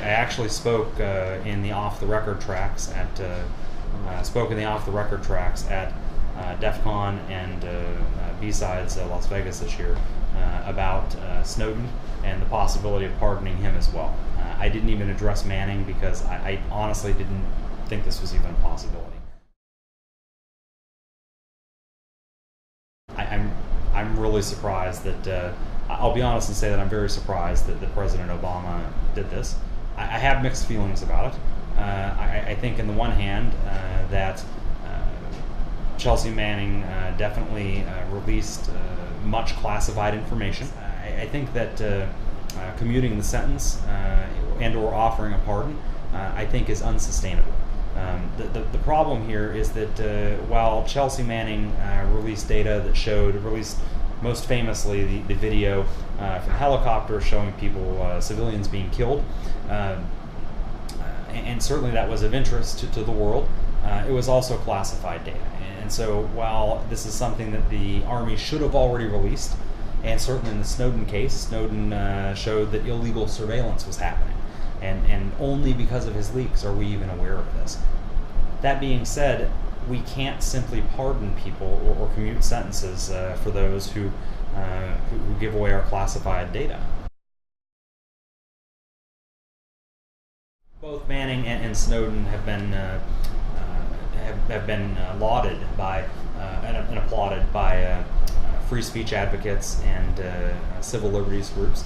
actually spoke in the off-the-record tracks at DEF CON and B-Sides Las Vegas this year about Snowden and the possibility of pardoning him as well. I didn't even address Manning because I honestly didn't think this was even a possibility. I'm really surprised that, I'll be honest and say that I'm very surprised that President Obama did this. I have mixed feelings about it. I think on the one hand that Chelsea Manning definitely released much classified information. I think that commuting the sentence and or offering a pardon I think is unsustainable. The problem here is that while Chelsea Manning released data that released most famously the video from a helicopter showing people, civilians being killed, and certainly that was of interest to the world, it was also classified data. And so while this is something that the Army should have already released, and certainly in the Snowden case, Snowden showed that illegal surveillance was happening. And only because of his leaks are we even aware of this. That being said, we can't simply pardon people or commute sentences for those who give away our classified data. Both Manning and Snowden have been lauded by and applauded by free speech advocates and civil liberties groups.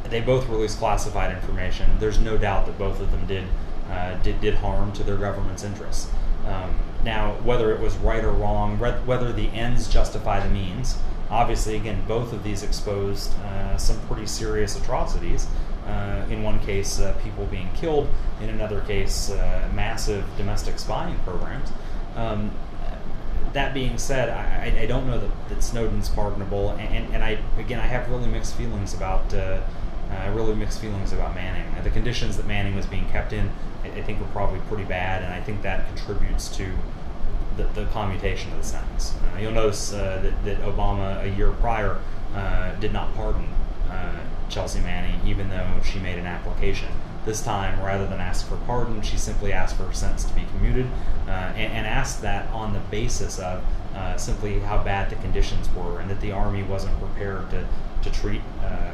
They both released classified information. There's no doubt that both of them did harm to their government's interests. Now, whether it was right or wrong, whether the ends justify the means, obviously, again, both of these exposed some pretty serious atrocities. In one case, people being killed. In another case, massive domestic spying programs. That being said, I don't know that Snowden's pardonable, and I have really mixed feelings about Manning. The conditions that Manning was being kept in, I think, were probably pretty bad, and I think that contributes to the commutation of the sentence. You'll notice that Obama a year prior did not pardon Chelsea Manning, even though she made an application. This time, rather than ask for pardon, she simply asked for her sentence to be commuted, and asked that on the basis of simply how bad the conditions were, and that the Army wasn't prepared to treat her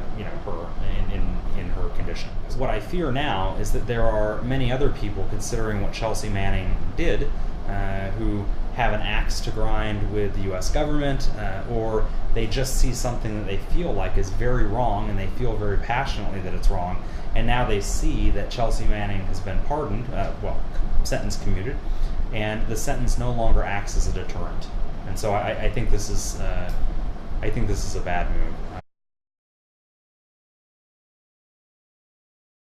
in her condition. What I fear now is that there are many other people considering what Chelsea Manning did, who have an axe to grind with the U.S. government, or they just see something that they feel like is very wrong, and they feel very passionately that it's wrong, and now they see that Chelsea Manning has been pardoned, sentence commuted, and the sentence no longer acts as a deterrent. And so I think this is a bad move.